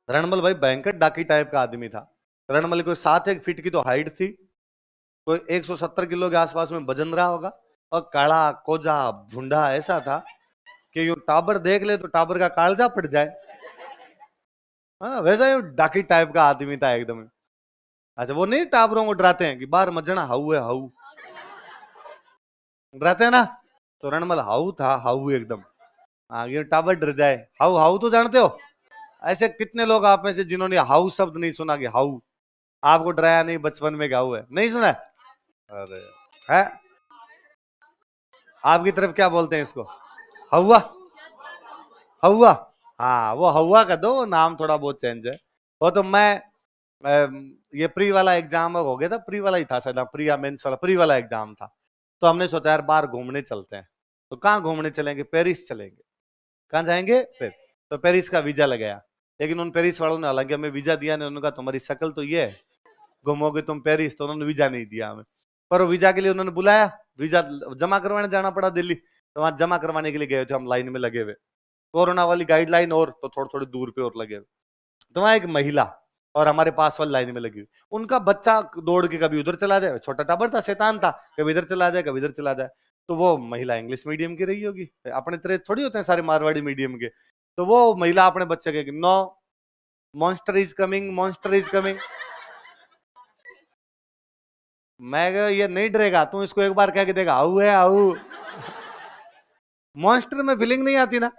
रणमल भाई भयंकर डाकी टाइप का आदमी था। रणमल को 7 फीट की तो हाइट थी, कोई 170 किलो के आसपास में वजन रहा होगा, और काला कोजा भुंडा ऐसा था कि यूं टाबर देख ले तो टाबर का कालजा फट जाए, है ना, वैसा ही डाकी टाइप का आदमी था एकदम। अच्छा, वो नहीं टाबरों को डराते हैं कि बाहर मत जाना, हाउ है हाउ, डराते हैं ना, तो रणमल हाउ था, हाउ एकदम। आगे टाबर डर जाए। हाउ हाउ तो जानते हो, ऐसे कितने लोग आप में से जिन्होंने हाउ शब्द नहीं सुना कि हाउ, आपको डराया नहीं बचपन में गाऊ है, नहीं सुना है? अरे है, आपकी तरफ क्या बोलते हैं इसको? हवा, हवा, हाँ वो हवा का दो नाम थोड़ा बहुत चेंज है। वो तो मैं ये प्री वाला एग्जाम हो गया था, प्री वाला ही था शायद, प्री या मेंस वाला, प्री वाला एग्जाम था, तो हमने सोचा यार बाहर घूमने चलते हैं। तो कहाँ घूमने चलेंगे? पेरिस चलेंगे। कहाँ जाएंगे? पेरिस। तो पेरिस का वीजा लगाया, लेकिन उन पेरिस वालों ने हालांकि हमें वीजा दिया नहीं, उन्होंने कहा तुम्हारी शक्ल तो ये है, घूमोगे तुम पेरिस, तो उन्होंने वीजा नहीं दिया हमें। पर वो वीजा के लिए उन्होंने बुलाया, वीजा जमा करवाने जाना पड़ा दिल्ली, तो वहां जमा करवाने के लिए गए थे हम, लाइन में लगे हुए, कोरोना वाली गाइडलाइन और तो थोड़ी थोड़ी दूर पे और लगे हुए। तो वहां एक महिला और हमारे पास वाली लाइन में लगी हुई, उनका बच्चा दौड़ के कभी उधर चला जाए, छोटा टाबर था, शैतान था, कभी इधर चला जाए कभी इधर चला जाए। तो वो महिला इंग्लिश मीडियम की रही होगी, अपने तरह थोड़ी होते हैं सारे मारवाड़ी मीडियम के। तो वो महिला अपने बच्चे के, no monster is coming, monster is coming. मैं कहा ये नहीं डरेगा, तू इसको एक बार कह के देगा आऊ है आऊ। मॉन्स्टर में फीलिंग नहीं आती ना,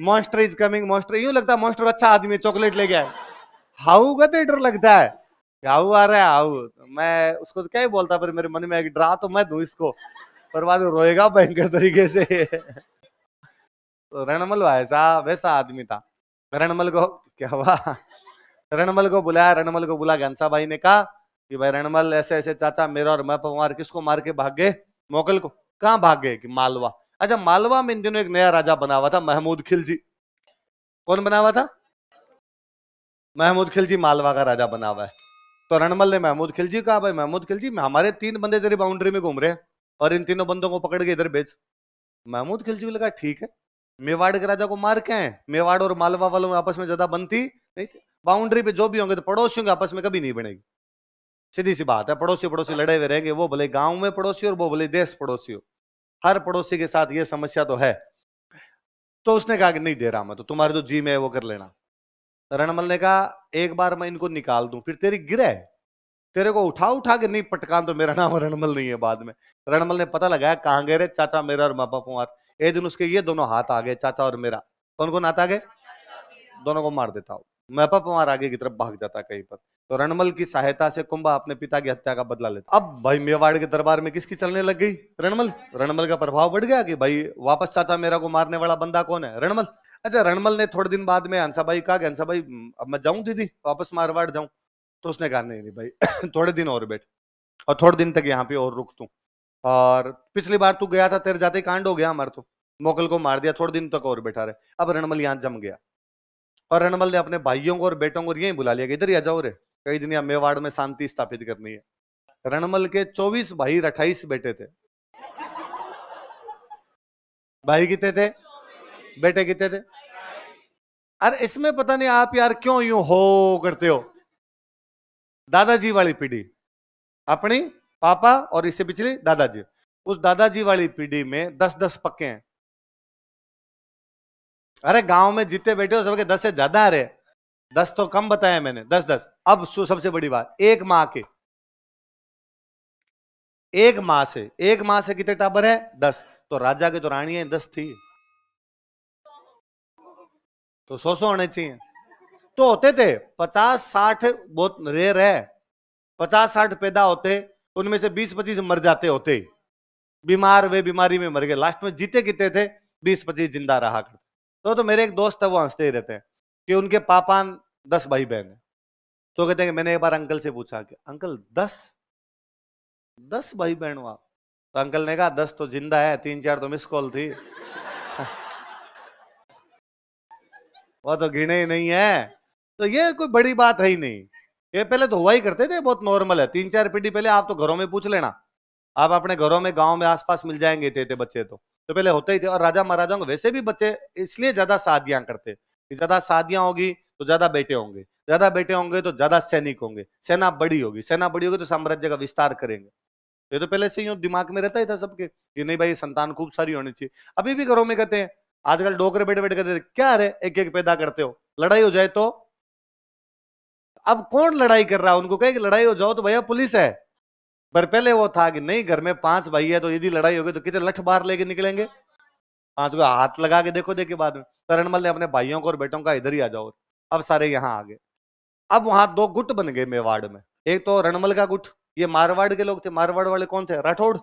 मॉन्स्टर इज कमिंग, मॉन्स्टर यूं लगता है मॉन्स्टर अच्छा आदमी चॉकलेट ले गया है। हाउ का तो डर लगता है, हाउ आ रहा है हाउ, मैं उसको तो क्या ही बोलता, पर मेरे मन में एक डरा तो मैं दूं इसको, पर बाद में रोएगा भयंकर तरीके से। तो रणमल ऐसा वैसा आदमी था। रणमल को क्या हुआ, रणमल को बुलाया, रणमल को बुला, घनसा भाई ने कहा कि भाई रणमल ऐसे ऐसे चाचा मेरा और मैं पवार किसको मार के भाग गए, मोगल को। कहाँ भाग गए? कि मालवा। अच्छा, मालवा में इन दिनों एक नया राजा बना हुआ था, महमूद खिलजी। कौन बना हुआ था? महमूद खिलजी मालवा का राजा बना हुआ है। तो रणमल ने महमूद खिलजी कहा भाई महमूद खिलजी, हमारे 3 बंदे तेरी बाउंड्री में घूम रहे हैं और इन तीनों बंदों को पकड़ के इधर भेज। महमूद खिलजी को लगा ठीक है, मेवाड़ के राजा को मार के आए, मेवाड़ और मालवा वालों में आपस में ज्यादा बनती नहीं थी, बाउंड्री पे जो भी होंगे तो पड़ोसियों के आपस में कभी नहीं बनेगी, सीधी सी बात है, पड़ोसी पड़ोसी लड़े हुए रहेंगे, वो भले गांव में पड़ोसी और वो भले देश पड़ोसी हो, हर पड़ोसी के साथ ये समस्या तो है। तो उसने कहा कि नहीं दे रहा मैं, तो तुम्हारे जो जी में है वो कर लेना। रणमल ने कहा एक बार मैं इनको निकाल दूं फिर तेरी गिरे, तेरे को उठा उठा के नहीं पटकान तो मेरा नाम रणमल नहीं है बाद में। रणमल ने पता लगाया कहां गए रे चाचा मेरा और मापा पुआर, एक दिन उसके ये दोनों हाथ आ गए, चाचा और मेरा। कौन कौन हाथ आ गए? दोनों को मार देता हूं। मापा पुआर आगे की तरफ भाग जाता कहीं पर। तो रणमल की सहायता से कुंभा अपने पिता की हत्या का बदला लेता। अब भाई मेवाड़ के दरबार में किसकी चलने लग गई? रणमल। रणमल का प्रभाव बढ़ गया कि भाई वापस चाचा मेरा को मारने वाला बंदा कौन है? रणमल। अच्छा, रणमल ने थोड़े दिन बाद में हंसा भाई कहा कि हंसा भाई अब मैं जाऊं दीदी वापस मारवाड़ जाऊं? तो उसने कहा नहीं नहीं भाई थोड़े दिन और बैठ, और थोड़े दिन तक यहाँ पे और रुक तू, और पिछली बार तू गया था तेरे जाते कांड हो गया हमारे, तो मोगल को मार दिया, थोड़े दिन तक और बैठा रहे। अब रणमल यहाँ जम गया, और रणमल ने अपने भाइयों को और बेटों को यही बुला लिया कि इधर ही आ जाओ रे, कई दिन यहाँ मेवाड़ में शांति स्थापित करनी है। रणमल के 24 भाई 28 बेटे थे। भाई कितने थे? बेटे कितने थे? अरे इसमें पता नहीं आप यार क्यों यूं हो करते हो। दादाजी वाली पीढ़ी अपनी, पापा और इससे पिछली दादाजी, उस दादाजी वाली पीढ़ी में 10-10 पक्के हैं। अरे गांव में जितने बैठे हो सबके 10 से ज्यादा आ रहे, 10 तो कम बताया मैंने, 10-10। अब सबसे बड़ी बात, एक माँ के, एक माँ से कितने टाबर है? 10। तो राजा के तो रानियां 10 थी, तो 100 होने चाहिए। तो होते थे 50-60, बहुत रेयर है, 50-60 पैदा होते, उनमें से 20-25 मर जाते होते, बीमार, वे बीमारी में मर गए, लास्ट में जीते कितने थे? 20-25 जिंदा रहा करते। तो मेरे एक दोस्त है वो हंसते ही रहते हैं कि उनके पापा 10 भाई बहन है। तो कहते हैं कि मैंने एक बार अंकल से पूछा कि अंकल 10 भाई बहन हुआ? तो अंकल ने कहा 10 तो जिंदा है, 3-4 तो मिस कॉल थी। वो तो गिने ही नहीं है, तो ये कोई बड़ी बात है ही नहीं, ये पहले तो हुआ ही करते थे, बहुत नॉर्मल है। 3-4 पीढ़ी पहले आप तो घरों में पूछ लेना, आप अपने घरों में गांव में आसपास मिल जाएंगे थे बच्चे, तो पहले होते ही थे। और राजा महाराजाओं को वैसे भी बच्चे इसलिए ज्यादा शादियां करते कि ज्यादा शादियां होगी तो ज्यादा बेटे होंगे, ज्यादा बेटे होंगे तो ज्यादा सैनिक होंगे, सेना बड़ी होगी, सेना बड़ी होगी तो साम्राज्य का विस्तार करेंगे। ये तो पहले से ही दिमाग में रहता ही था सबके, ये नहीं भाई संतान खूब सारी होनी चाहिए। अभी भी घरों में कहते हैं, आजकल डोकरे बैठे बैठे कहते हैं क्या अरे एक एक पैदा करते हो, लड़ाई हो जाए तो। अब कौन लड़ाई कर रहा है, उनको कहे कि लड़ाई हो जाओ तो भैया पुलिस है। पर पहले वो था कि नहीं, घर में 5 भाई है तो यदि लड़ाई होगी तो कितने लठ बार लेके निकलेंगे, 5 को हाथ लगा के देखो देखे बाद में। तो रणमल ने अपने भाइयों को और बेटों का इधर ही आ जाओ, अब सारे यहाँ आ गए। अब वहां 2 गुट बन गए मेवाड़ में, एक तो रणमल का गुट, ये मारवाड़ के लोग थे, मारवाड़ वाले कौन थे, राठौड़।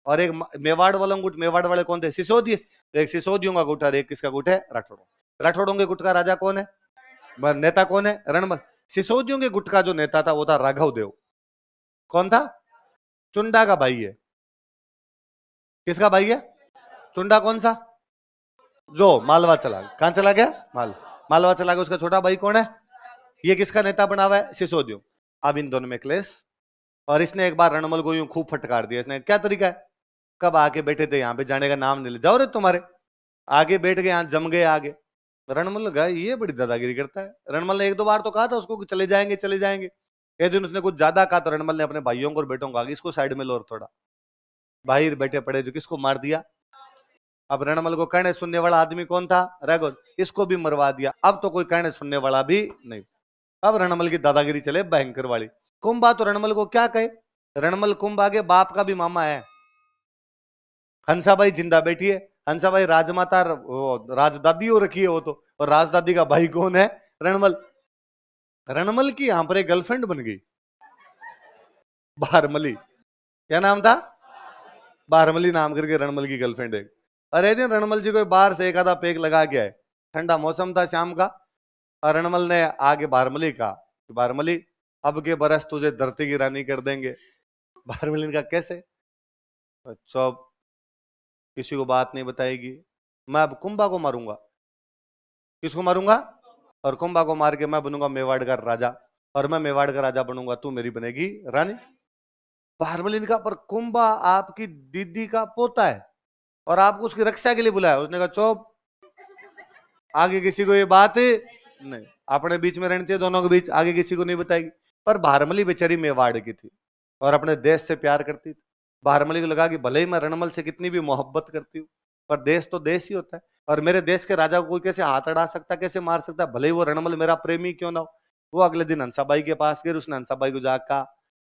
और एक मेवाड़ वाला गुट, मेवाड़ वाले कौन थे, सिसोदिये। तो एक सिसोदियों का गुट और एक किसका गुट है, राठौड़ों। राठौड़ों के गुट का राजा कौन है, नेता कौन है, रणमल। सिसोदियों के गुट का जो नेता था वो था राघव देव। कौन था, चुंडा का भाई है। किसका भाई है, चुंडा कौन सा, जो मालवा चला, कहां चला गया, मालवा चला गया। उसका छोटा भाई कौन है, ये किसका नेता बना हुआ है, सिसोदियों। अब इन दोनों में क्लेश, और इसने एक बार रणमल को यूं खूब फटकार दिया। इसने क्या तरीका है, कब आके बैठे थे यहाँ पे, जाने का नाम नहीं ले, जाओ रे तुम्हारे, आगे बैठ गए, यहाँ जम गए आगे। रणमल लगा ये बड़ी दादागिरी करता है। रणमल ने 1-2 बार तो कहा था उसको कि चले जाएंगे चले जाएंगे। एक दिन उसने कुछ ज्यादा कहा तो रणमल ने अपने भाइयों को और बेटों को कहा इसको साइड में लो और थोड़ा, भाई बैठे पड़े जो किसको मार दिया। अब रणमल को कहने सुनने वाला आदमी कौन था, रघुल, इसको भी मरवा दिया। अब तो कोई कहने सुनने वाला भी नहीं। अब रणमल की दादागिरी चले भयंकर वाली। कुंभा तो रणमल को क्या कहे, रणमल कुंभ आगे बाप का भी मामा है। हंसाबाई जिंदा बैठी है, हंसाबाई राजमाता राजदादी हो रखी है वो तो, और राजदादी का भाई कौन है, रणमल। रणमल की यहां पर एक गर्लफ्रेंड बन गई, बारमली। क्या नाम था, बारमली नाम करके रणमल की गर्लफ्रेंड है। अरे दिन रणमल जी को बाहर से एक आधा पेक लगा के आए, ठंडा मौसम था शाम का, और रणमल ने आगे बारमली कहा, बारमली अब के बरस तुझे धरती की रानी कर देंगे। बारमली ने कहा कैसे, अच्छा किसी को बात नहीं बताएगी, मैं अब कुंभा को मारूंगा। किसको मारूंगा, और कुंभा को मार के मैं बनूंगा मेवाड़ का राजा, और मैं मेवाड़ का राजा बनूंगा, तू मेरी बनेगी रानी। बारमली ने कहा पर कुंभा आपकी दीदी का पोता है और आपको उसकी रक्षा के लिए बुलाया। उसने कहा चुप, आगे किसी को ये बात नहीं, अपने बीच में रहनी चाहिए दोनों के बीच, आगे किसी को नहीं बताएगी। पर बारमली बेचारी मेवाड़ की थी और अपने देश से प्यार करती थी। बारमली को लगा कि भले ही मैं रणमल से कितनी भी मोहब्बत करती हूँ, पर देश तो देश ही होता है, और मेरे देश के राजा को कोई कैसे हाथ अड़ा सकता, कैसे मार सकता, भले ही वो रणमल मेरा प्रेमी क्यों ना हो। वो अगले दिन हंसाबाई के पास गए, उसने हंसाबाई को जाकर कहा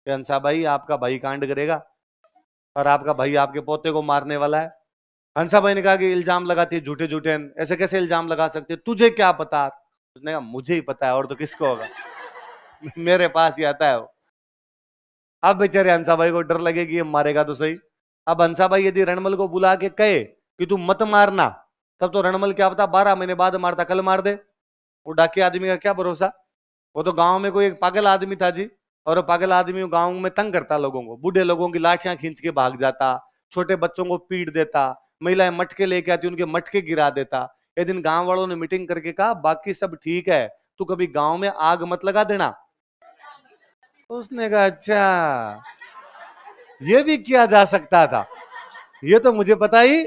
कि हंसाबाई आपका भाई कांड करेगा और आपका भाई आपके पोते को मारने वाला है। हंसाबाई ने कहा कि इल्जाम लगाती है झूठे झूठे, ऐसे कैसे इल्जाम लगा सकते, तुझे क्या पता। उसने कहा मुझे ही पता है और तो किसको होगा, मेरे पास ही आता है वो। अब बेचारे हंसाबाई को डर लगे कि ये मारेगा तो सही। अब हंसाबाई यदि रणमल को बुला के कहे कि तू मत मारना, तब तो रणमल क्या पता 12 महीने बाद मारता, कल मार दे। वो डाके आदमी का क्या भरोसा, वो तो गांव में कोई एक पागल आदमी था जी, और वो पागल आदमी गांव में तंग करता लोगों को, बूढ़े लोगों की लाठियां खींच के भाग जाता, छोटे बच्चों को पीट देता, महिलाएं मटके लेके आती उनके मटके गिरा देता। एक दिन गांव वालों ने मीटिंग करके कहा बाकी सब ठीक है, तू कभी गांव में आग मत लगा देना। उसने कहा अच्छा ये भी किया जा सकता था, ये तो मुझे पता ही।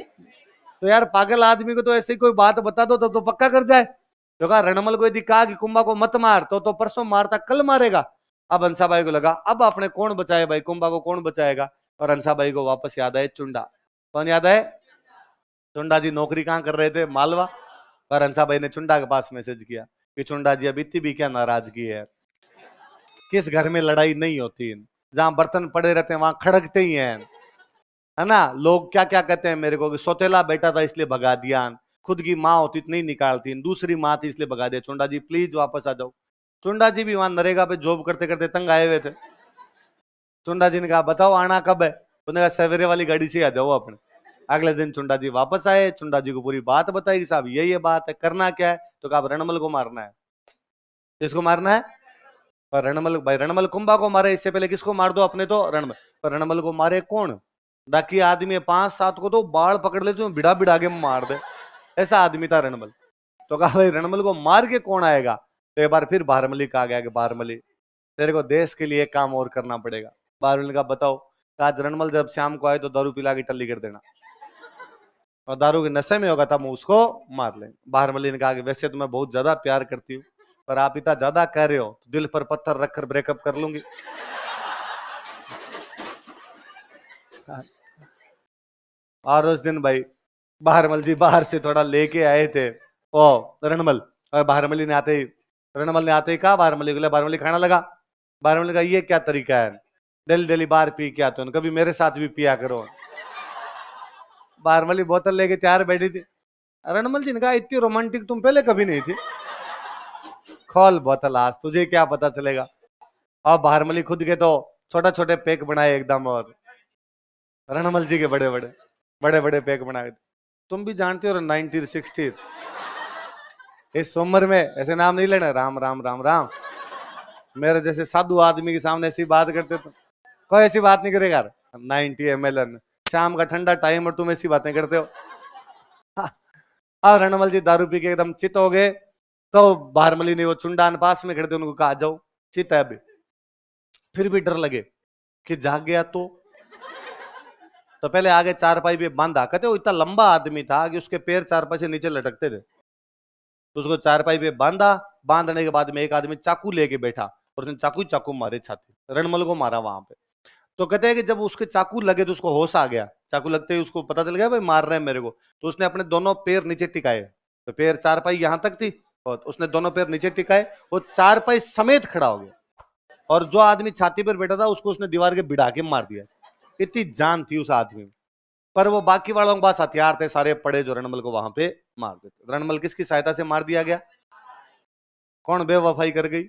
तो यार पागल आदमी को तो ऐसी कोई बात बता दो तो पक्का कर जाए। तो कहा रणमल को यदि कहा कि कुंभा को मत मार तो परसों मारता कल मारेगा। अब हंसाबाई को लगा अब आपने कौन बचाए भाई, कुंभा को कौन बचाएगा। और हंसाबाई को वापस याद आए चुंडा। कौन याद है, चुंडा जी नौकरी कहां कर रहे थे, मालवा। और हंसाबाई ने चुंडा के पास मैसेज किया कि चुंडा जी अब इतनी भी क्या नाराजगी है, किस घर में लड़ाई नहीं होती, जहां बर्तन पड़े रहते हैं वहां खड़कते ही हैं, है ना। लोग क्या क्या कहते हैं मेरे को कि सौतेला बेटा था इसलिए भगा दिया, खुद की माँ होती तो नहीं निकालती, दूसरी माँ थी इसलिए भगा दिया। चुंडा जी प्लीज वापस आ जाओ। चुंडा जी भी वहां नरेगा पे जॉब करते करते तंग आए हुए थे। चुंडा जी ने कहा बताओ आना कब है, उन्होंने कहा सवेरे वाली गाड़ी से आ जाओ अपने। अगले दिन चुंडा जी वापस आए, चुंडा जी को पूरी बात बताई कि साहब ये बात है, करना क्या है। तो कहा रणमल को मारना है। किसको मारना है, पर रणमल भाई रणमल कुंभा को मारे, इससे पहले किसको मार दो अपने तो रणमल। पर रणमल को मारे कौन, डाकी आदमी 5-7 को तो बाल पकड़ लेते हो बिड़ा बिड़ा के मार दे, ऐसा आदमी था रणमल। तो कहा भाई रणमल को मार के कौन आएगा। तो एक बार फिर बारमली कहा गया कि बारमली तेरे को देश के लिए एक काम और करना पड़ेगा। बारमली का बताओ, आज रणमल जब शाम को आए तो दारू पिला के टल्ली कर देना, और दारू के नशे में होगा तब उसको मार ले। बारमली ने कहा कि वैसे तो मैं बहुत ज्यादा प्यार करती हूँ, पर आप इतना ज्यादा कह रहे हो तो दिल पर पत्थर रखकर ब्रेकअप कर लूंगी। और उस दिन भाई बाहरमल जी बाहर से थोड़ा लेके आए थे ओ रणमल, और बाहरमली ने आते ही रणमल ने आते ही कहा बाहरमली को, बाहरमली खाना लगा। बाहरमली का ये क्या तरीका है, डेली डेली बाहर पी के आते हो, कभी मेरे साथ भी पिया करो। बाहरमली बोतल लेके तैयार बैठी थी। रणमल जी ने कहा इतनी रोमांटिक तुम पहले कभी नहीं थी, खोल बोतल आज तुझे क्या पता चलेगा। और बाहरमली खुद के तो छोटे छोटे पैक बनाए एकदम, और रणमल जी के बड़े बड़े बड़े बड़े पैक बनाए। तुम भी जानते हो 1960 इस उम्र में ऐसे नाम नहीं लेना, राम राम राम राम। मेरे जैसे साधु आदमी के सामने ऐसी बात करते तो कोई ऐसी बात नहीं करेगा। 90 ml शाम का ठंडा टाइम और तुम ऐसी बातें करते हो। और रणमल जी दारू पी के एकदम चित हो गए। तो बाहरमली ने वो चुंडान पास में खड़े थे उनको कहा जाओ चित है अभी। फिर भी डर लगे कि जाग गया तो पहले आगे चारपाई पे बांधा। कहते वो इतना लंबा आदमी था कि उसके पैर चारपाई से नीचे लटकते थे, तो उसको चारपाई पे बांधा। बांधने के बाद में एक आदमी चाकू लेके बैठा और उसने चाकू चाकू मारे छाती, रणमल को मारा वहां पे। तो कहते हैं कि जब उसके चाकू लगे तो उसको होश आ गया। चाकू लगते ही उसको पता चल गया भाई मार रहे हैं मेरे को, तो उसने अपने दोनों पैर नीचे टिकाए। तो पैर चारपाई यहां तक थी और उसने दोनों पैर नीचे टिकाए, वो चारपाई समेत खड़ा हो गया। और जो आदमी छाती पर बैठा था उसको उसने दीवार के भिड़ा के मार दिया। इतनी जान थी उस आदमी में। पर वो बाकी वालों के पास हथियार थे सारे पड़े जो रणमल को वहां पे मार देते। रणमल किसकी सहायता से मार दिया गया, कौन बेवफाई कर गई,